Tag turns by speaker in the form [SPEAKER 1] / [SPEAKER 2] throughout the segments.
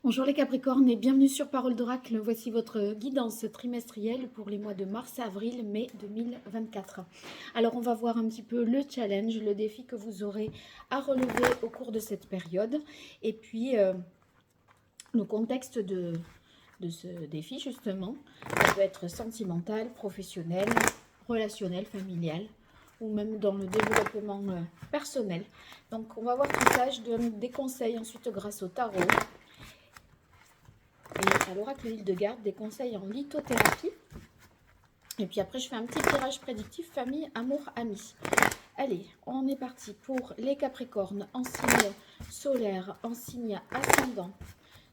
[SPEAKER 1] Bonjour les Capricornes et bienvenue sur Parole d'Oracle. Voici votre guidance trimestrielle pour les mois de mars, avril, mai 2024. Alors on va voir un petit peu le challenge, le défi que vous aurez à relever au cours de cette période. Et puis le contexte de ce défi justement, ça peut être sentimental, professionnel, relationnel, familial ou même dans le développement personnel. Donc on va voir tout ça, je donne des conseils ensuite grâce au tarot. Et à l'oracle Hildegarde, des conseils en lithothérapie. Et puis après, je fais un petit tirage prédictif famille, amour, amis. Allez, on est parti pour les Capricornes en signe solaire, en signe ascendant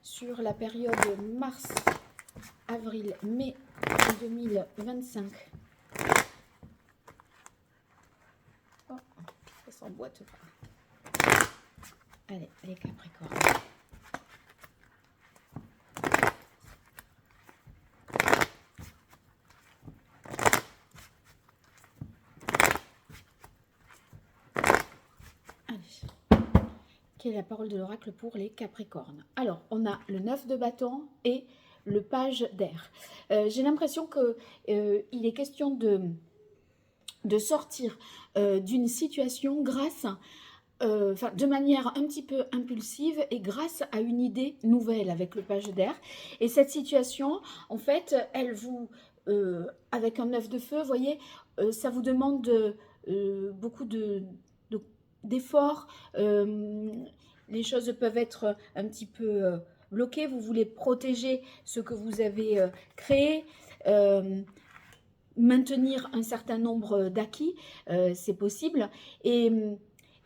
[SPEAKER 1] sur la période mars, avril, mai 2025. Oh, ça s'emboîte pas. Allez, les Capricornes. Quelle est la parole de l'oracle pour les Capricornes? Alors, on a le 9 de bâton et le page d'air. J'ai l'impression qu'il est question de sortir d'une situation grâce, de manière un petit peu impulsive et grâce à une idée nouvelle avec le page d'air. Et cette situation, en fait, elle vous, avec un 9 de feu, vous voyez, ça vous demande beaucoup d'efforts. Les choses peuvent être un petit peu bloquées. Vous voulez protéger ce que vous avez créé, maintenir un certain nombre d'acquis, c'est possible. Et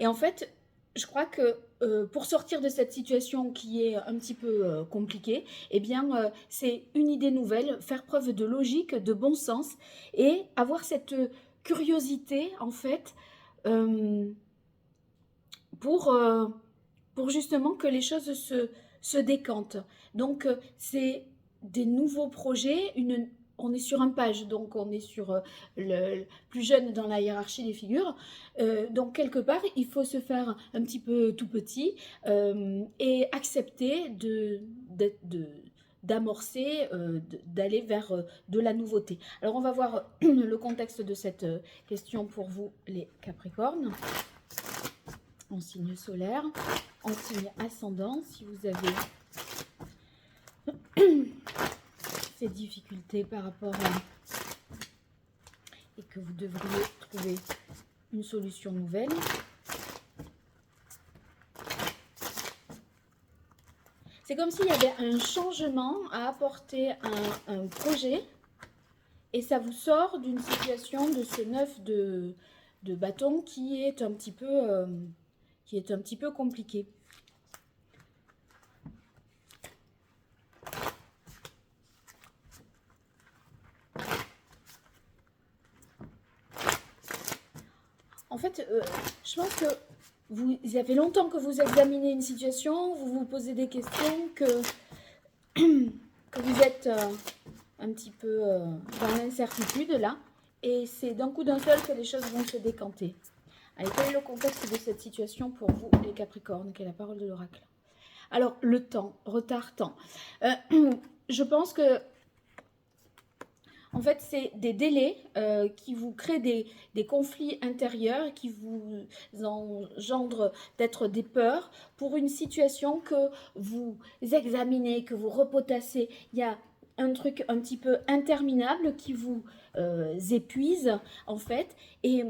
[SPEAKER 1] en fait, je crois que pour sortir de cette situation qui est un petit peu compliquée, eh bien, c'est une idée nouvelle, faire preuve de logique, de bon sens et avoir cette curiosité, en fait, pour justement que les choses se décantent. Donc, c'est des nouveaux projets, on est sur un page, donc on est sur le plus jeune dans la hiérarchie des figures. Donc, quelque part, il faut se faire un petit peu tout petit et accepter d'amorcer, d'aller vers de la nouveauté. Alors, on va voir le contexte de cette question pour vous, les Capricornes. En signe solaire, en signe ascendant, si vous avez ces difficultés par rapport à... et que vous devriez trouver une solution nouvelle. C'est comme s'il y avait un changement à apporter à un projet et ça vous sort d'une situation de ce 9 de bâton qui est un petit peu compliqué. En fait, je pense que vous avez longtemps que vous examinez une situation, vous vous posez des questions, que vous êtes un petit peu dans l'incertitude là, et c'est d'un coup d'un seul que les choses vont se décanter. Allez, quel est le contexte de cette situation pour vous, les Capricornes? Quelle est la parole de l'oracle? Alors, le temps, retard, temps. Je pense que en fait, c'est des délais qui vous créent des conflits intérieurs, qui vous engendrent peut-être des peurs pour une situation que vous examinez, que vous repotassez. Il y a un truc un petit peu interminable qui vous épuise, en fait. Et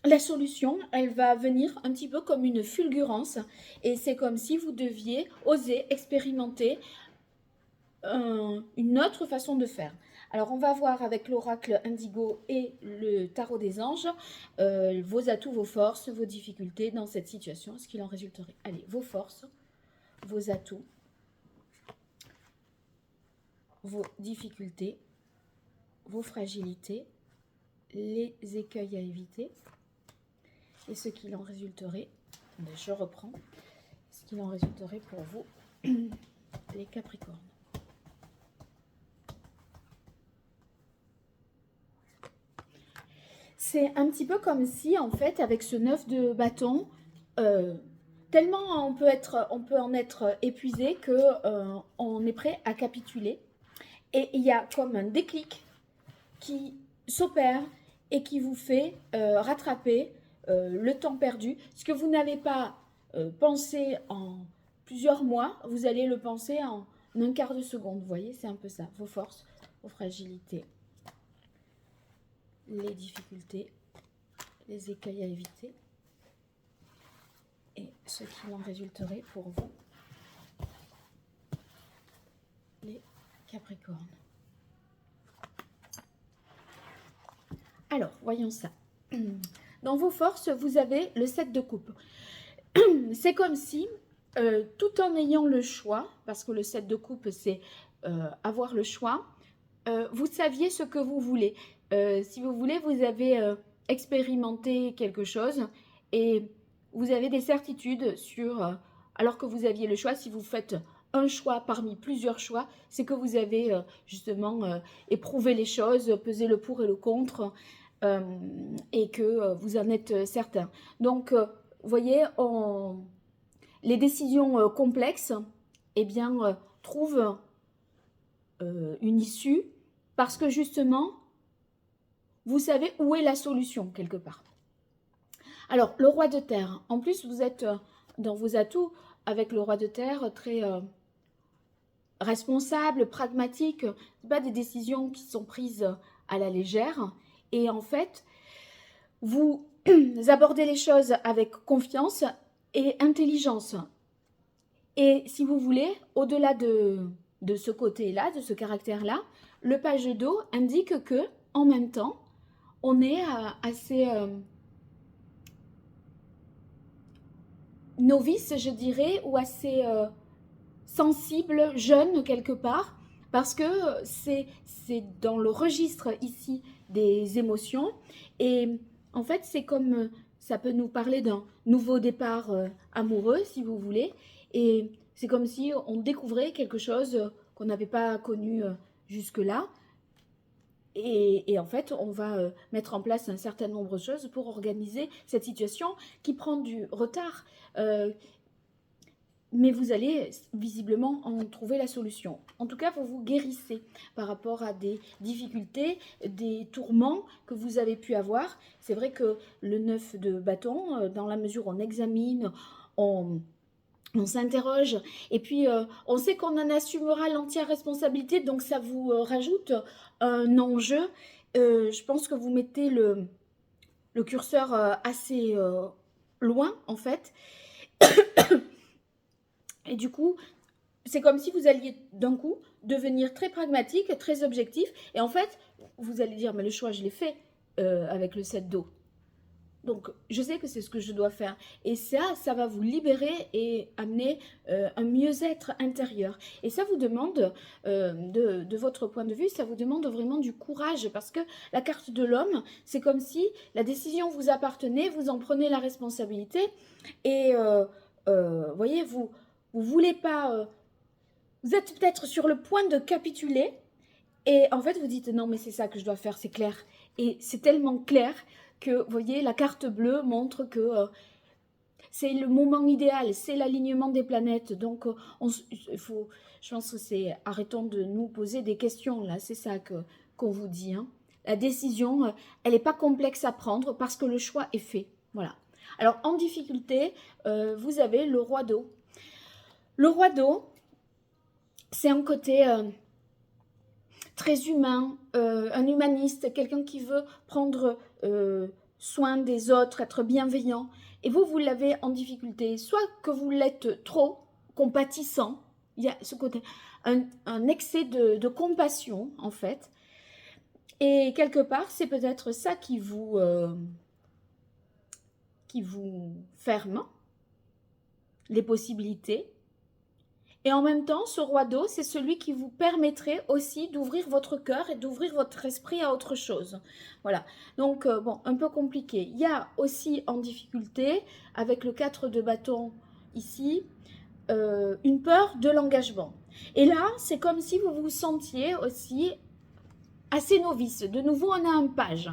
[SPEAKER 1] la solution, elle va venir un petit peu comme une fulgurance. Et c'est comme si vous deviez oser expérimenter une autre façon de faire. Alors, on va voir avec l'oracle indigo et le tarot des anges vos atouts, vos forces, vos difficultés dans cette situation, ce qu'il en résulterait. Allez, vos forces, vos atouts, vos difficultés, vos fragilités, les écueils à éviter et ce qu'il en résulterait. Attendez, je reprends. Ce qu'il en résulterait pour vous, les Capricornes. C'est un petit peu comme si, en fait, avec ce 9 de bâton, tellement on peut en être épuisé que on est prêt à capituler. Et il y a comme un déclic qui s'opère et qui vous fait rattraper le temps perdu. Ce que vous n'avez pas pensé en plusieurs mois, vous allez le penser en un quart de seconde. Vous voyez, c'est un peu ça. Vos forces, vos fragilités, les difficultés, les écueils à éviter et ce qui en résulterait pour vous, les Capricornes. Alors, voyons ça. Dans vos forces, vous avez le 7 de coupe. C'est comme si, tout en ayant le choix, parce que le 7 de coupe, c'est avoir le choix, vous saviez ce que vous voulez. Si vous voulez, vous avez expérimenté quelque chose et vous avez des certitudes sur, alors que vous aviez le choix, si vous faites un choix parmi plusieurs choix, c'est que vous avez justement éprouvé les choses, pesé le pour et le contre, et que vous en êtes certain. Donc, vous voyez, les décisions complexes, eh bien, trouvent une issue parce que justement, vous savez où est la solution quelque part. Alors, le roi de terre, en plus, vous êtes dans vos atouts avec le roi de terre très responsable, pragmatique. Ce pas des décisions qui sont prises à la légère. Et en fait, vous abordez les choses avec confiance et intelligence. Et si vous voulez, au-delà de ce côté-là, de ce caractère-là, le page d'eau indique que, en même temps, on est assez novice, je dirais, ou assez sensible, jeune quelque part, parce que c'est dans le registre ici des émotions. Et en fait, c'est comme, ça peut nous parler d'un nouveau départ amoureux, si vous voulez. Et c'est comme si on découvrait quelque chose qu'on n'avait pas connu jusque-là. Et en fait, on va mettre en place un certain nombre de choses pour organiser cette situation qui prend du retard. Mais vous allez visiblement en trouver la solution. En tout cas, vous vous guérissez par rapport à des difficultés, des tourments que vous avez pu avoir. C'est vrai que le 9 de bâton, dans la mesure où on examine, on s'interroge et puis on sait qu'on en assumera l'entière responsabilité, donc ça vous rajoute un enjeu. Je pense que vous mettez le curseur assez loin en fait. Et du coup, c'est comme si vous alliez d'un coup devenir très pragmatique, très objectif. Et en fait, vous allez dire, mais le choix, je l'ai fait avec le 7 d'eau. Donc, je sais que c'est ce que je dois faire. Et ça va vous libérer et amener un mieux-être intérieur. Et ça vous demande, de votre point de vue, ça vous demande vraiment du courage. Parce que la carte de l'homme, c'est comme si la décision vous appartenait, vous en prenez la responsabilité. Et, voyez, vous voulez pas... vous êtes peut-être sur le point de capituler. Et en fait, vous dites, non, mais c'est ça que je dois faire, c'est clair. Et c'est tellement clair que, vous voyez, la carte bleue montre que c'est le moment idéal, c'est l'alignement des planètes. Donc, je pense que c'est, arrêtons de nous poser des questions, là, c'est ça qu'on vous dit. Hein. La décision, elle n'est pas complexe à prendre parce que le choix est fait. Voilà. Alors, en difficulté, vous avez le roi d'eau. Le roi d'eau, c'est un côté... très humain, un humaniste, quelqu'un qui veut prendre soin des autres, être bienveillant. Et vous l'avez en difficulté, soit que vous l'êtes trop, compatissant, il y a ce côté, un excès de compassion en fait. Et quelque part, c'est peut-être ça qui vous ferme les possibilités. Et en même temps, ce roi d'eau, c'est celui qui vous permettrait aussi d'ouvrir votre cœur et d'ouvrir votre esprit à autre chose. Voilà. Donc, bon, un peu compliqué. Il y a aussi en difficulté, avec le 4 de bâton ici, une peur de l'engagement. Et là, c'est comme si vous vous sentiez aussi assez novice. De nouveau, on a un page.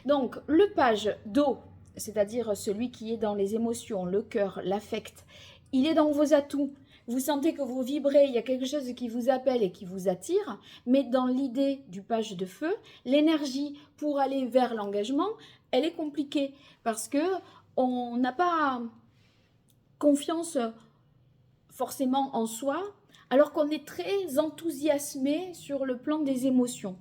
[SPEAKER 1] Donc, le page d'eau, c'est-à-dire celui qui est dans les émotions, le cœur, l'affect, il est dans vos atouts. Vous sentez que vous vibrez, il y a quelque chose qui vous appelle et qui vous attire, mais dans l'idée du page de feu, l'énergie pour aller vers l'engagement, elle est compliquée parce que on n'a pas confiance forcément en soi, alors qu'on est très enthousiasmé sur le plan des émotions.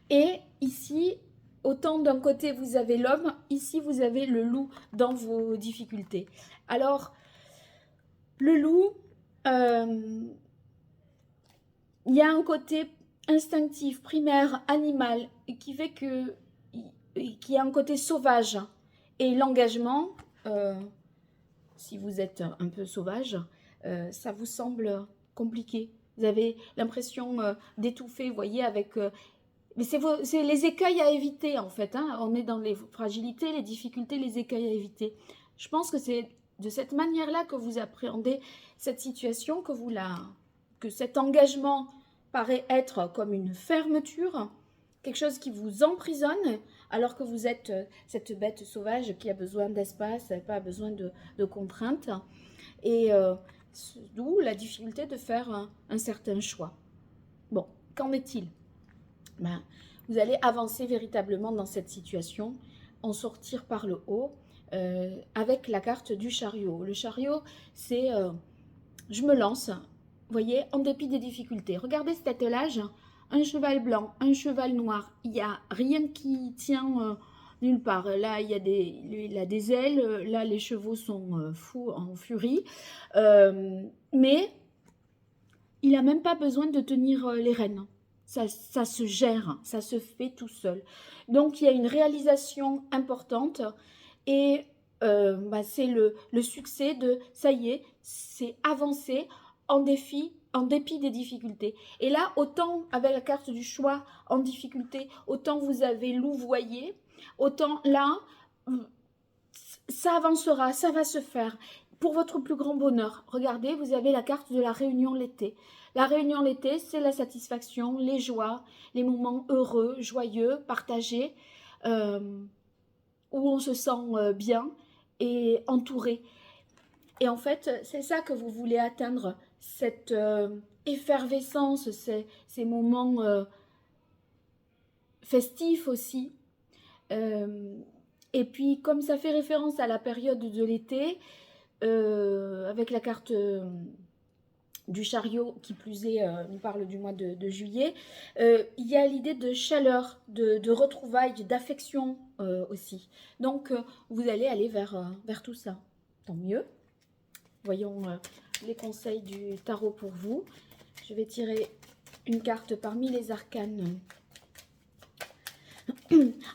[SPEAKER 1] Et ici, autant d'un côté vous avez l'homme, ici vous avez le loup dans vos difficultés. Alors, le loup, il y a un côté instinctif, primaire, animal, qui fait que, qui a un côté sauvage. Et l'engagement, si vous êtes un peu sauvage, ça vous semble compliqué. Vous avez l'impression d'étouffer, vous voyez, avec... mais c'est les écueils à éviter, en fait. Hein. On est dans les fragilités, les difficultés, les écueils à éviter. Je pense que c'est de cette manière-là que vous appréhendez cette situation, que cet engagement paraît être comme une fermeture, quelque chose qui vous emprisonne, alors que vous êtes cette bête sauvage qui a besoin d'espace, pas besoin de contraintes. Et d'où la difficulté de faire un certain choix. Bon, qu'en est-il ? Ben, vous allez avancer véritablement dans cette situation, en sortir par le haut, avec la carte du chariot. Le chariot, c'est je me lance, vous voyez, en dépit des difficultés. Regardez cet attelage, un cheval blanc, un cheval noir, il n'y a rien qui tient nulle part. Là, il a des ailes, là, les chevaux sont fous, en furie, mais il n'a même pas besoin de tenir les rênes. Ça se gère, ça se fait tout seul. Donc, il y a une réalisation importante et c'est le succès de ça y est, c'est avancé en dépit des difficultés. Et là, autant avec la carte du choix en difficulté, autant vous avez louvoyé, autant là, ça avancera, ça va se faire. Pour votre plus grand bonheur, regardez, vous avez la carte de la réunion l'été. La réunion l'été, c'est la satisfaction, les joies, les moments heureux, joyeux, partagés, où on se sent bien et entouré. Et en fait, c'est ça que vous voulez atteindre, cette effervescence, ces moments festifs aussi. Et puis, comme ça fait référence à la période de l'été, avec la carte du chariot, qui plus est, on parle du mois de juillet, il y a l'idée de chaleur, de retrouvailles, d'affection aussi. Donc, vous allez aller vers tout ça. Tant mieux. Voyons les conseils du tarot pour vous. Je vais tirer une carte parmi les arcanes.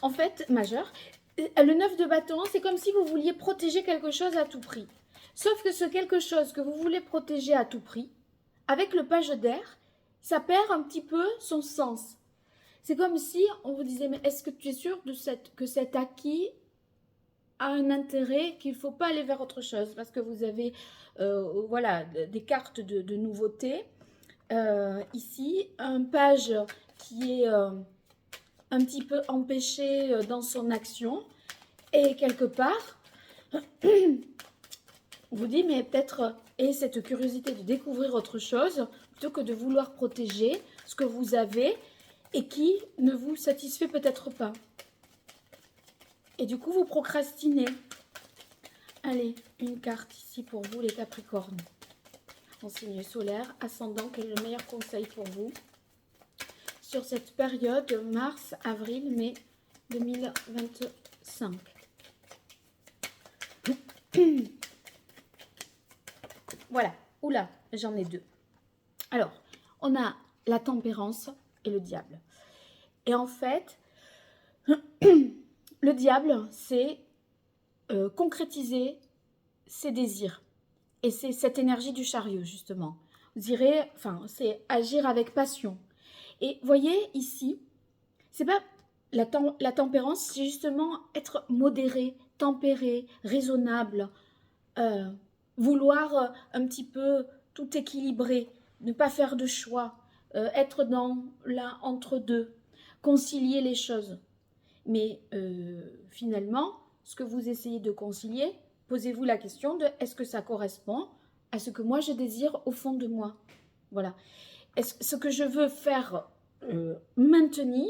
[SPEAKER 1] En fait, majeur, le 9 de bâton, c'est comme si vous vouliez protéger quelque chose à tout prix. Sauf que ce quelque chose que vous voulez protéger à tout prix, avec le page d'air, ça perd un petit peu son sens. C'est comme si on vous disait, mais est-ce que tu es sûr que cet acquis a un intérêt, qu'il ne faut pas aller vers autre chose? Parce que vous avez voilà, des cartes de nouveautés. Ici, un page qui est un petit peu empêché dans son action. Et quelque part, on vous dit, mais peut-être et cette curiosité de découvrir autre chose, plutôt que de vouloir protéger ce que vous avez et qui ne vous satisfait peut-être pas. Et du coup, vous procrastinez. Allez, une carte ici pour vous, les Capricornes. En signe solaire, ascendant, quel est le meilleur conseil pour vous sur cette période mars, avril, mai 2025. Voilà, oula, j'en ai deux. Alors, on a la tempérance et le diable. Et en fait, le diable, c'est concrétiser ses désirs. Et c'est cette énergie du chariot, justement. Vous direz, enfin, c'est agir avec passion. Et voyez ici, c'est pas la tempérance, c'est justement être modéré, tempéré, raisonnable, vouloir un petit peu tout équilibrer, ne pas faire de choix, être dans là entre deux, concilier les choses. Mais finalement, ce que vous essayez de concilier, posez-vous la question de est-ce que ça correspond à ce que moi je désire au fond de moi? Voilà. Est-ce ce que je veux faire maintenir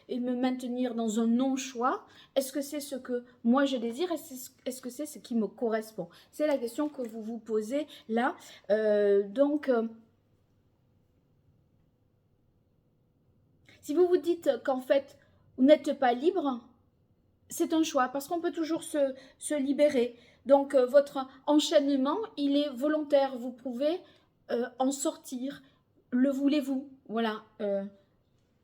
[SPEAKER 1] et me maintenir dans un non-choix, est-ce que c'est ce que moi je désire? Est-ce que c'est ce qui me correspond? C'est la question que vous vous posez là. Si vous vous dites qu'en fait, vous n'êtes pas libre, c'est un choix, parce qu'on peut toujours se libérer. Donc, votre enchaînement, il est volontaire. Vous pouvez en sortir. Le voulez-vous? Voilà.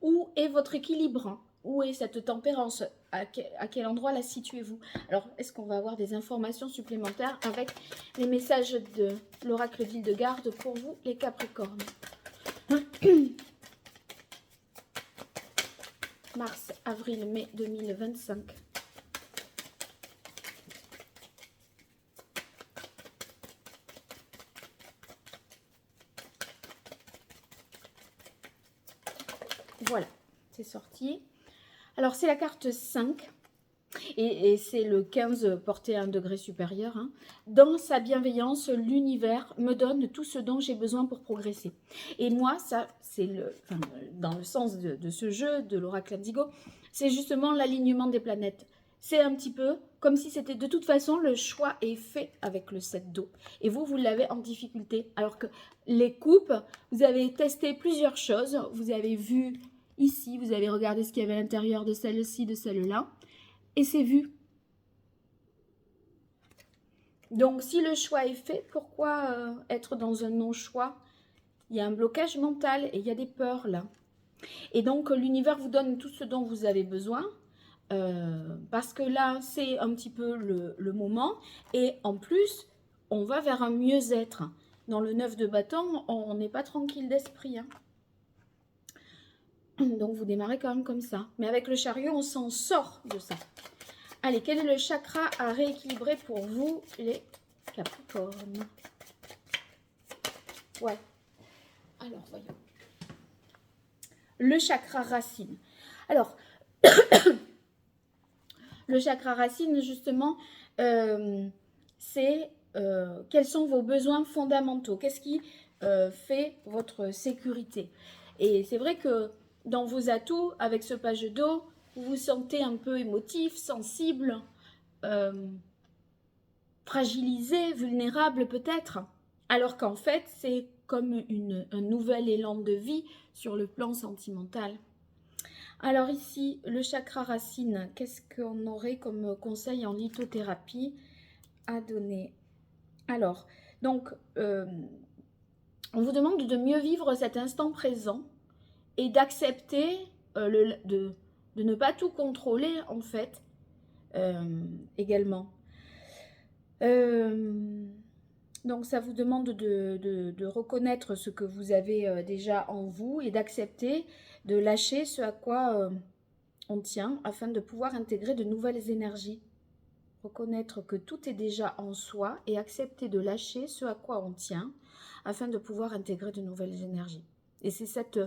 [SPEAKER 1] Où est votre équilibre? Où est cette tempérance? À quel endroit la situez-vous? Alors, est-ce qu'on va avoir des informations supplémentaires avec les messages de l'oracle d'Hildegarde pour vous, les Capricornes? Mars, avril, mai 2025. Voilà, c'est sorti. Alors, c'est la carte 5. Et c'est le 15 porté à un degré supérieur. Hein. Dans sa bienveillance, l'univers me donne tout ce dont j'ai besoin pour progresser. Et moi, ça, c'est dans le sens de ce jeu, de l'oracle Indigo, c'est justement l'alignement des planètes. C'est un petit peu comme si c'était de toute façon, le choix est fait avec le 7 d'eau. Et vous l'avez en difficulté. Alors que les coupes, vous avez testé plusieurs choses. Vous avez vu ici, vous avez regardé ce qu'il y avait à l'intérieur de celle-ci, de celle-là. Et c'est vu. Donc, si le choix est fait, pourquoi être dans un non-choix? Il y a un blocage mental et il y a des peurs là. Et donc, l'univers vous donne tout ce dont vous avez besoin. Parce que là, c'est un petit peu le moment. Et en plus, on va vers un mieux-être. Dans le 9 de bâton, on n'est pas tranquille d'esprit. Hein. Donc, vous démarrez quand même comme ça. Mais avec le chariot, on s'en sort de ça. Allez, quel est le chakra à rééquilibrer pour vous, les Capricornes? Ouais. Alors, voyons. Le chakra racine. Alors, le chakra racine, justement, c'est quels sont vos besoins fondamentaux? Qu'est-ce qui fait votre sécurité? Et c'est vrai que dans vos atouts, avec ce page d'eau, vous vous sentez un peu émotif, sensible, fragilisé, vulnérable peut-être, alors qu'en fait, c'est comme un nouvel élan de vie sur le plan sentimental. Alors ici, le chakra racine, qu'est-ce qu'on aurait comme conseil en lithothérapie à donner? Alors, donc, on vous demande de mieux vivre cet instant présent et d'accepter de ne pas tout contrôler, en fait, également. Donc, ça vous demande de reconnaître ce que vous avez déjà en vous et d'accepter de lâcher ce à quoi on tient afin de pouvoir intégrer de nouvelles énergies. Reconnaître que tout est déjà en soi et accepter de lâcher ce à quoi on tient afin de pouvoir intégrer de nouvelles énergies. Et c'est cette...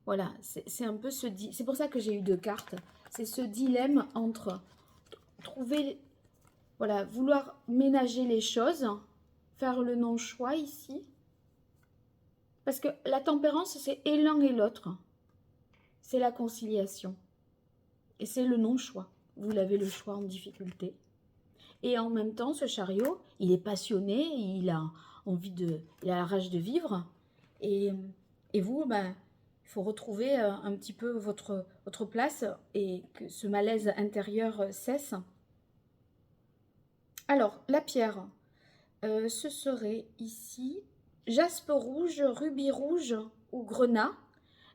[SPEAKER 1] voilà, c'est un peu ce... C'est pour ça que j'ai eu 2 cartes. C'est ce dilemme entre trouver... Voilà, vouloir ménager les choses, faire le non-choix ici. Parce que la tempérance, c'est et l'un et l'autre. C'est la conciliation. Et c'est le non-choix. Vous l'avez le choix en difficulté. Et en même temps, ce chariot, il est passionné, il a envie de... Il a la rage de vivre. Et vous, ben, il faut retrouver un petit peu votre place et que ce malaise intérieur cesse. Alors, la pierre, ce serait ici jaspe rouge, rubis rouge ou grenat.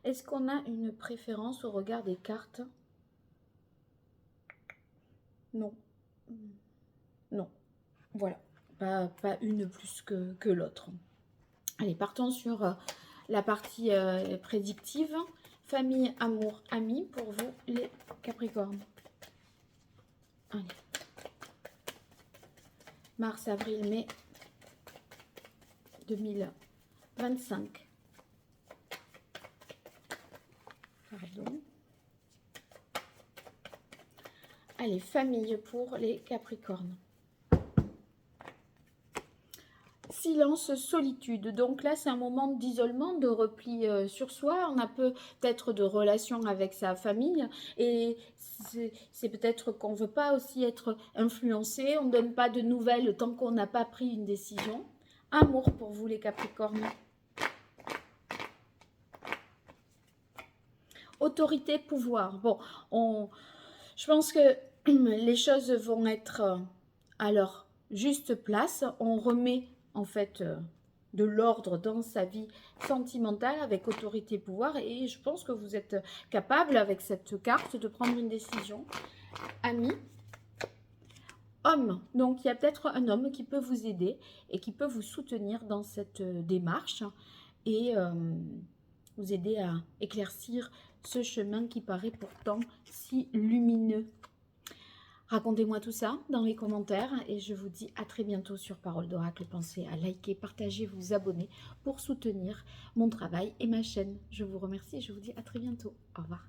[SPEAKER 1] Est-ce qu'on a une préférence au regard des cartes? Non. Non. Voilà. Pas une plus que l'autre. Allez, partons sur la partie prédictive. Famille, amour, amis pour vous, les Capricornes. Allez. Mars, avril, mai 2025. Pardon. Allez, famille pour les Capricornes. Silence, solitude. Donc là, c'est un moment d'isolement, de repli sur soi. On a peut-être de relations avec sa famille et c'est peut-être qu'on ne veut pas aussi être influencé. On ne donne pas de nouvelles tant qu'on n'a pas pris une décision. Amour pour vous, les Capricornes. Autorité, pouvoir. Bon, je pense que les choses vont être à leur juste place. On remet en fait de l'ordre dans sa vie sentimentale avec autorité, pouvoir, et je pense que vous êtes capable avec cette carte de prendre une décision. Ami. Homme, donc il y a peut-être un homme qui peut vous aider et qui peut vous soutenir dans cette démarche et vous aider à éclaircir ce chemin qui paraît pourtant si lumineux. Racontez-moi tout ça dans les commentaires et je vous dis à très bientôt sur Parole d'Oracle. Pensez à liker, partager, vous abonner pour soutenir mon travail et ma chaîne. Je vous remercie et je vous dis à très bientôt. Au revoir.